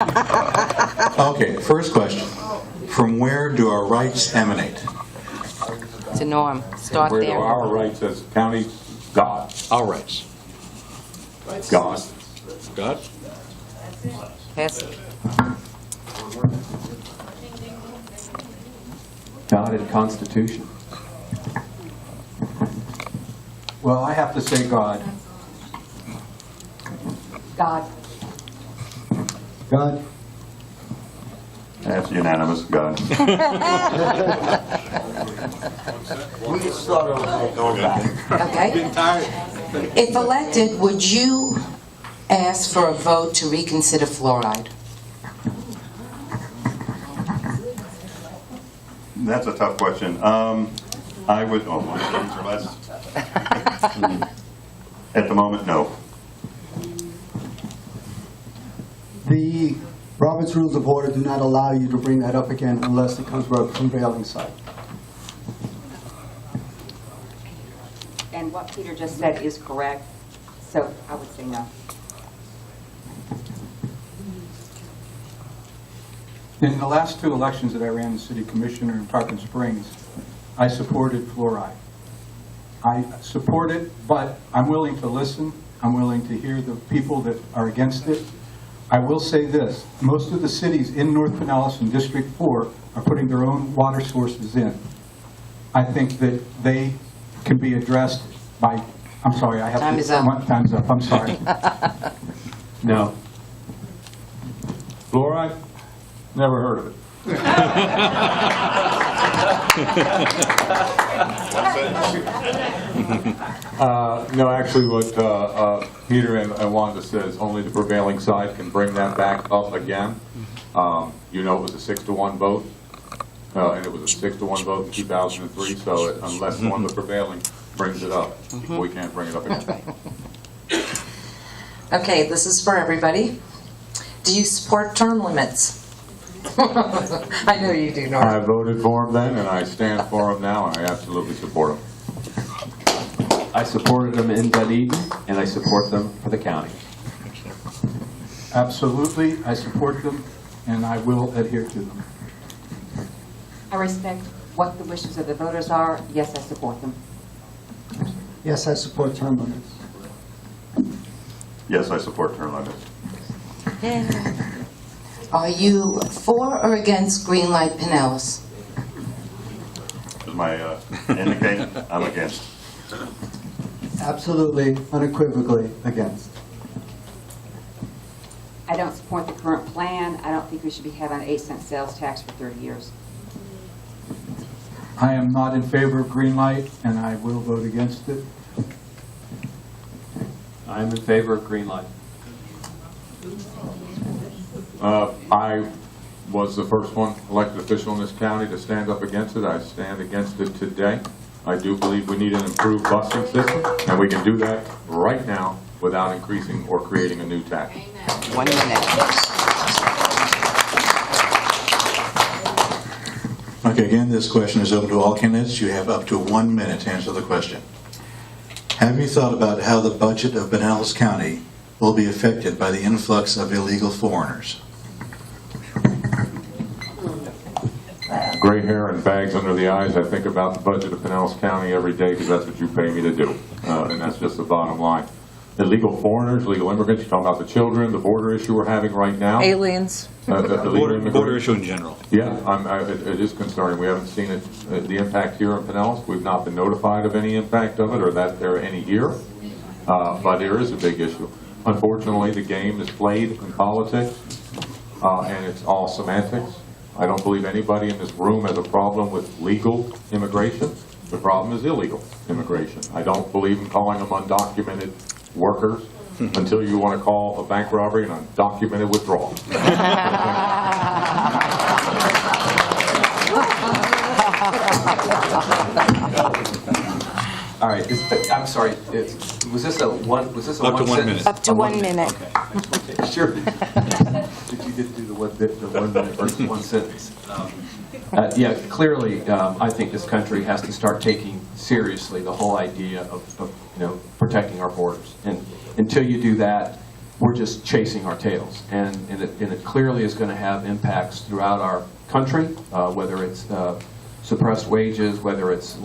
Okay, first question. From where do our rights emanate? To Norm. Start Where do there. our rights as county? God. Our rights. God. God? Yes. God and Constitution. Well, I have to say God. God. God. That's unanimous. God. We can start over going back. Okay. If elected, would you ask for a vote to reconsider fluoride? That's a tough question. I would. Oh, my kids are less. At the moment, no. The Robert's Rules of Order do not allow you to bring that up again unless it comes from a prevailing side. And what Peter just said is correct, so I would say no. In the last two elections that I ran as city commissioner in Tarpon Springs, I supported fluoride. I support it, but I'm willing to listen. I'm willing to hear the people that are against it. I will say this, most of the cities in North Pinellas and District 4 are putting their own water sources in. I think that they can be addressed by, I'm sorry, I have Time to. is up. Time's up, I'm sorry. No. Fluoride? Never heard of it. No, actually, what Peter and Wanda says, only the prevailing side can bring that back up again. You know, it was a 6-to-1 vote, and it was a 6-to-1 vote in 2003. So unless one of the prevailing brings it up, we can't bring it up again. Okay, this is for everybody. Do you support term limits? I know you do, Norm. I voted for him then, and I stand for him now, and I absolutely support him. I supported them in Dunedin, and I support them for the county. Absolutely, I support them, and I will adhere to them. I respect what the wishes of the voters are. Yes, I support them. Yes, I support term limits. Yes, I support term limits. Are you for or against green light Pinellas? Is my indication? I'm against. Absolutely, unequivocally against. I don't support the current plan. I don't think we should be having an 8-cent sales tax for 30 years. I am not in favor of green light, and I will vote against it. I'm in favor of green light. I was the first one elected official in this county to stand up against it. I stand against it today. I do believe we need an improved busing system, and we can do that right now without increasing or creating a new tax. 1 minute. Okay, again, this question is open to all candidates. You have up to 1 minute to answer the question. Have you thought about how the budget of Pinellas County will be affected by the influx of illegal foreigners? Gray hair and bags under the eyes, I think about the budget of Pinellas County every day because that's what you pay me to do, and that's just the bottom line. Illegal foreigners, illegal immigrants, you're talking about the children, the border issue we're having right now. Aliens. Border issue in general. Yeah, it is concerning. We haven't seen it, the impact here in Pinellas. We've not been notified of any impact of it or that there are any here, but there is a big issue. Unfortunately, the game is played in politics, and it's all semantics. I don't believe anybody in this room has a problem with legal immigration. The problem is illegal immigration. I don't believe in calling them undocumented workers until you want to call a bank robbery an undocumented withdrawal. All right. I'm sorry. Was this a one? Was this a Up to 1 sentence? minute. Up to 1 minute. Okay. Sure. But you did do the 1 minute versus one sentence. Yeah, clearly, I think this country has to start taking seriously the whole idea of protecting our borders. And until you do that, we're just chasing our tails. And it clearly is going to have impacts throughout our country, whether it's suppressed wages, whether it's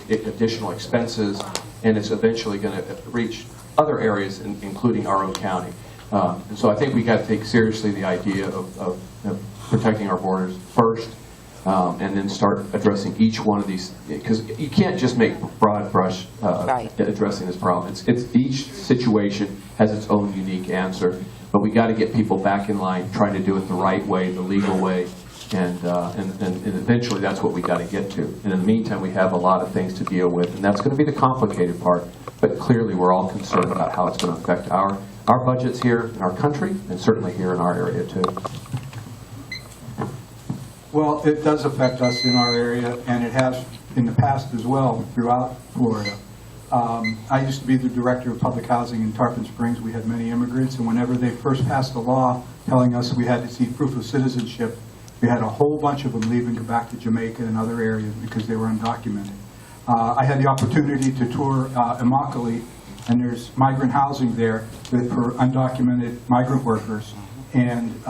additional expenses, and it's eventually going to reach other areas, including our own county. And so I think we got to take seriously the idea of protecting our borders first, and then start addressing each one of these, because you can't just make broad brush addressing this problem. It's each situation has its own unique answer, but we got to get people back in line, trying to do it the right way, the legal way, and eventually that's what we got to get to. And in the meantime, we have a lot of things to deal with, and that's going to be the complicated part. But clearly, we're all concerned about how it's going to affect our budgets here in our country, and certainly here in our area too. Well, it does affect us in our area, and it has in the past as well throughout Florida. I used to be the director of public housing in Tarpon Springs. We had many immigrants, and whenever they first passed a law telling us we had to see proof of citizenship, we had a whole bunch of them leave and go back to Jamaica and other areas because they were undocumented. I had the opportunity to tour Immokalee, and there's migrant housing there for undocumented migrant workers. And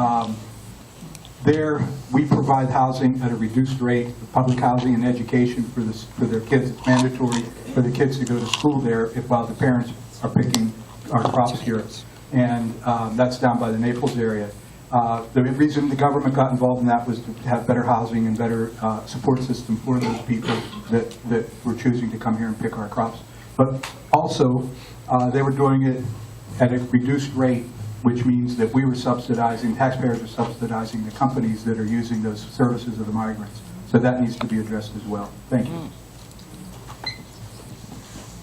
there, we provide housing at a reduced rate, public housing and education for their kids. It's mandatory for the kids to go to school there while the parents are picking our crops here. And that's down by the Naples area. The reason the government got involved in that was to have better housing and better support system for those people that were choosing to come here and pick our crops. But also, they were doing it at a reduced rate, which means that we were subsidizing, taxpayers are subsidizing the companies that are using those services of the migrants. So that needs to be addressed as well. Thank you.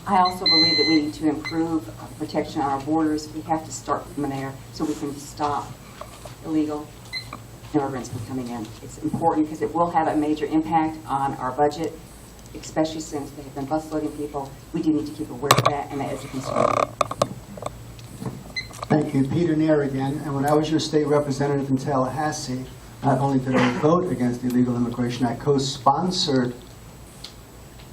I also believe that we need to improve protection on our borders. We have to start from there so we can stop illegal immigrants from coming in. It's important because it will have a major impact on our budget, especially since they have been busloading people. We do need to keep aware of that, and that is a concern. Thank you. Peter Nehr again. And when I was your state representative in Tallahassee, not only did I vote against illegal immigration, I co-sponsored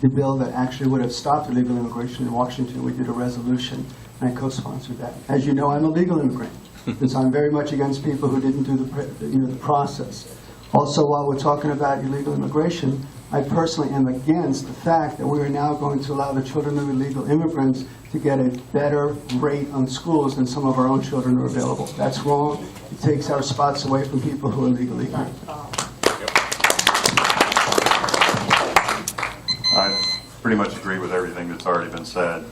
the bill that actually would have stopped illegal immigration in Washington. We did a resolution, and I co-sponsored that. As you know, I'm a legal immigrant, and so I'm very much against people who didn't do the process. Also, while we're talking about illegal immigration, I personally am against the fact that we are now going to allow the children of illegal immigrants to get a better rate on schools than some of our own children are available. That's wrong. It takes our spots away from people who are legally here. I pretty much agree with everything that's already been said.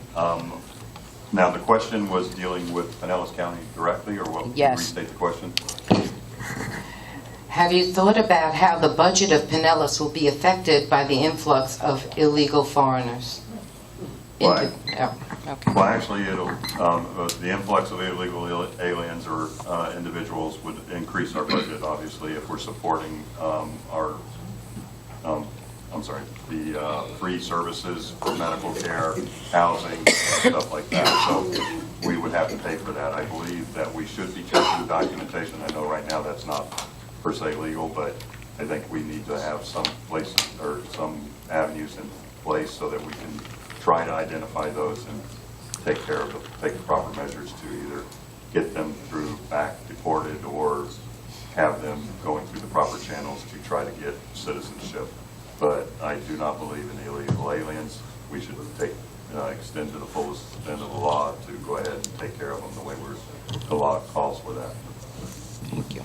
Now, the question was dealing with Pinellas County directly, or what? Yes. Restate the question. Have you thought about how the budget of Pinellas will be affected by the influx of illegal foreigners? Why? Okay. Well, actually, the influx of illegal aliens or individuals would increase our budget, obviously, if we're supporting the free services for medical care, housing, stuff like that. So we would have to pay for that. I believe that we should be checking the documentation. I know right now that's not per se legal, but I think we need to have some places or some avenues in place so that we can try to identify those and take the proper measures to either get them back deported or have them going through the proper channels to try to get citizenship. But I do not believe in illegal aliens. We should extend to the fullest extent of the law to go ahead and take care of them the way the law calls for that. Thank you.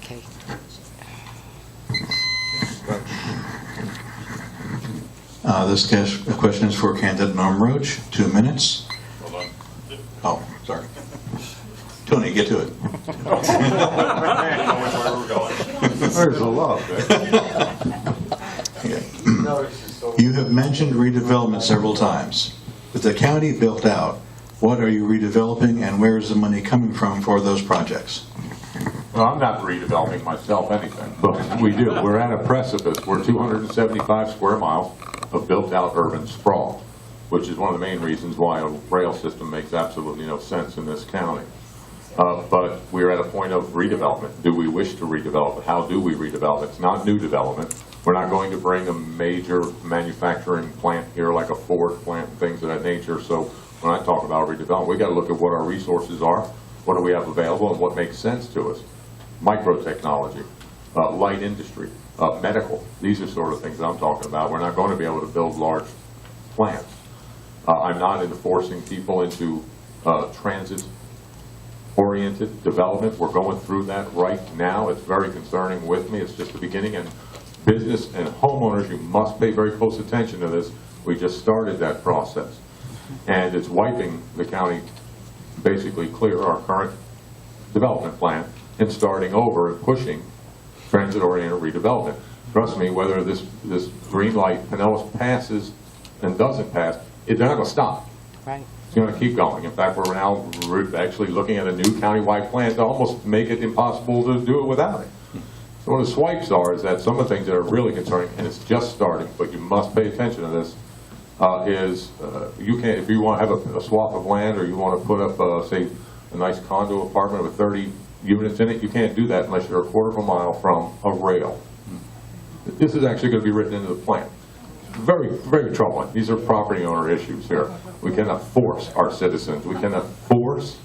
Okay. This question is for candidate Norm Roche. 2 minutes. Hold on. Oh, sorry. Tony, get to it. There's a lot there. Okay. You have mentioned redevelopment several times. With the county built out, what are you redeveloping and where is the money coming from for those projects? Well, I'm not redeveloping myself anything, but we do. We're at a precipice. We're 275 square miles of built-out urban sprawl, which is one of the main reasons why a rail system makes absolutely no sense in this county. But we're at a point of redevelopment. Do we wish to redevelop it? How do we redevelop it? It's not new development. We're not going to bring a major manufacturing plant here like a Ford plant and things of that nature. So when I talk about redevelopment, we got to look at what our resources are, what do we have available, and what makes sense to us. Microtechnology, light industry, medical, these are sort of things I'm talking about. We're not going to be able to build large plants. I'm not into forcing people into transit-oriented development. We're going through that right now. It's very concerning with me. It's just the beginning. And business and homeowners, you must pay very close attention to this. We just started that process. And it's wiping the county basically clear, our current development plan, and starting over and pushing transit-oriented redevelopment. Trust me, whether this green light Pinellas passes and doesn't pass, they're not going to stop. Right. It's going to keep going. In fact, we're actually looking at a new countywide plan to almost make it impossible to do it without it. So what the swipes are is that some of the things that are really concerning, and it's just starting, but you must pay attention to this, you can't, if you want to have a swath of land or you want to put up, say, a nice condo apartment with 30 units in it, you can't do that unless you're a quarter of a mile from a rail. This is actually going to be written into the plan. Very, very troubling. These are property owner issues here. We cannot force our citizens. We cannot force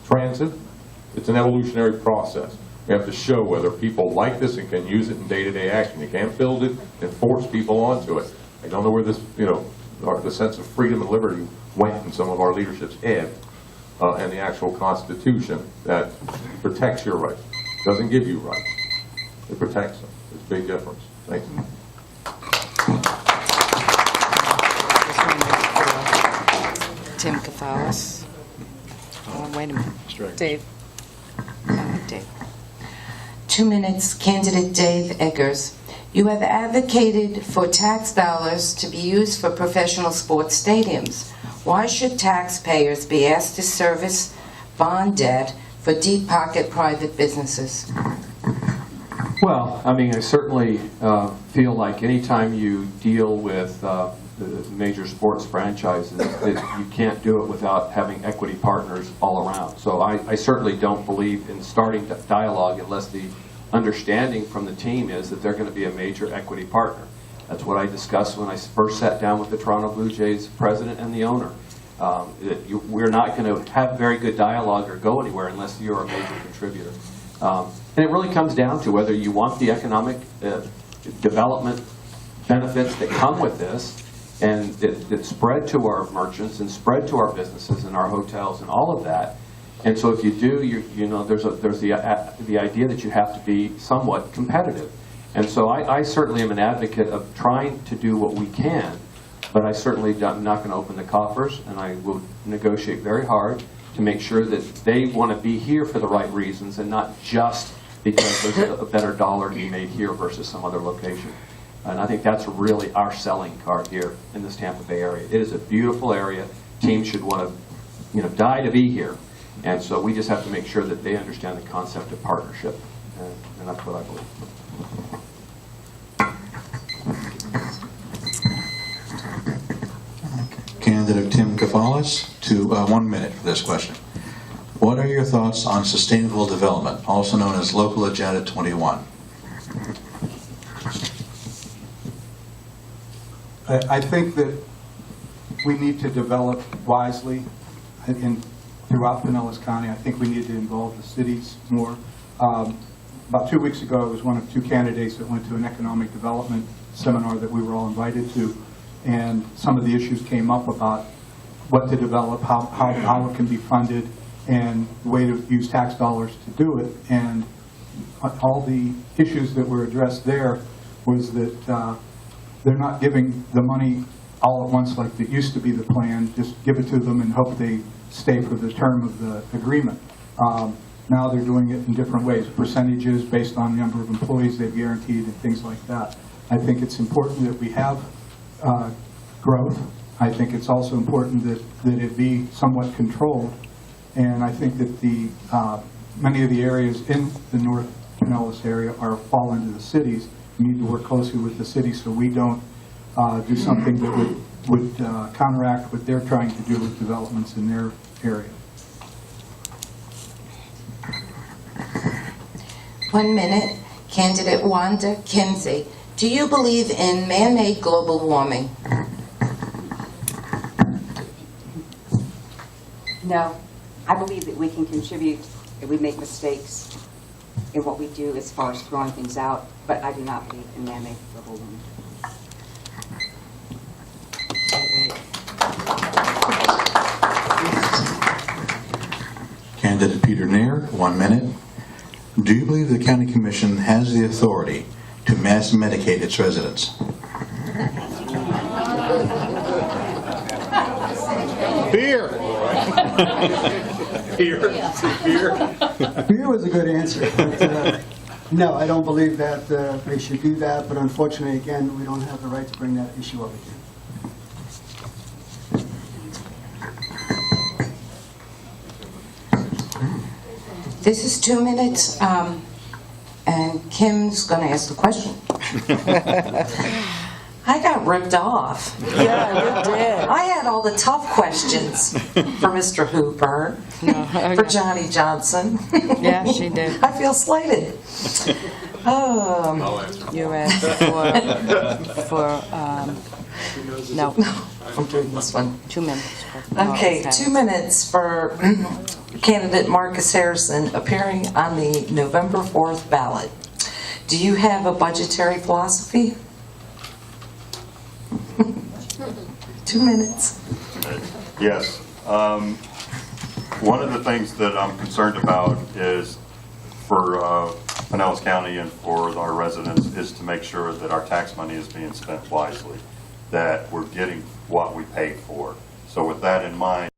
transit. It's an evolutionary process. We have to show whether people like this and can use it in day-to-day action. You can't build it and force people onto it. I don't know where this, the sense of freedom and liberty went in some of our leadership's head, and the actual Constitution that protects your rights. It doesn't give you rights. It protects them. There's a big difference. Thank you. Tim Keffalas. Wait a minute. Dave. Dave. 2 minutes, candidate Dave Eggers. You have advocated for tax dollars to be used for professional sports stadiums. Why should taxpayers be asked to service bond debt for deep-pocket private businesses? Well, I mean, I certainly feel like anytime you deal with the major sports franchises, that you can't do it without having equity partners all around. So I certainly don't believe in starting dialogue unless the understanding from the team is that they're going to be a major equity partner. That's what I discussed when I first sat down with the Toronto Blue Jays president and the owner. We're not going to have very good dialogue or go anywhere unless you're a major contributor. And it really comes down to whether you want the economic development benefits that come with this, and that spread to our merchants and spread to our businesses and our hotels and all of that. And so if you do, there's the idea that you have to be somewhat competitive. And so I certainly am an advocate of trying to do what we can, but I certainly am not going to open the coffers, and I will negotiate very hard to make sure that they want to be here for the right reasons and not just because there's a better dollar to be made here versus some other location. And I think that's really our selling card here in this Tampa Bay area. It is a beautiful area. Teams should want to, die to be here. And so we just have to make sure that they understand the concept of partnership. And that's what I believe. Candidate Tim Keffalas, to 1 minute for this question. What are your thoughts on sustainable development, also known as Local Agenda 21? I think that we need to develop wisely throughout Pinellas County. I think we need to involve the cities more. About 2 weeks ago, I was one of 2 candidates that went to an economic development seminar that we were all invited to, and some of the issues came up about what to develop, how it can be funded, and the way to use tax dollars to do it. And all the issues that were addressed there was that they're not giving the money all at once like it used to be the plan. Just give it to them and hope they stay for the term of the agreement. Now they're doing it in different ways, percentages based on the number of employees they've guaranteed and things like that. I think it's important that we have growth. I think it's also important that it be somewhat controlled. And I think that many of the areas in the North Pinellas area fall into the cities. We need to work closely with the cities so we don't do something that would counteract what they're trying to do with developments in their area. 1 minute, candidate Wanda Kemsey. Do you believe in man-made global warming? No, I believe that we can contribute if we make mistakes in what we do as far as throwing things out, but I do not believe in man-made global warming. Candidate Peter Nehr, 1 minute. Do you believe the county commission has the authority to mass medicate its residents? Beer. Beer was a good answer. But, no, I don't believe that they should do that, but unfortunately, again, we don't have the right to bring that issue up again. This is 2 minutes, and Kim's going to ask the question. I got ripped off. Yeah, you did. I had all the tough questions for Mr. Hooper, for Johnny Johnson. Yeah, she did. I feel slighted. You asked for no, I'm doing this one. 2 minutes. Okay, 2 minutes for candidate Marcus Harrison appearing on the November 4th ballot. Do you have a budgetary philosophy? 2 minutes. Yes. One of the things that I'm concerned about is for Pinellas County and for our residents is to make sure that our tax money is being spent wisely, that we're getting what we pay for. So with that in mind,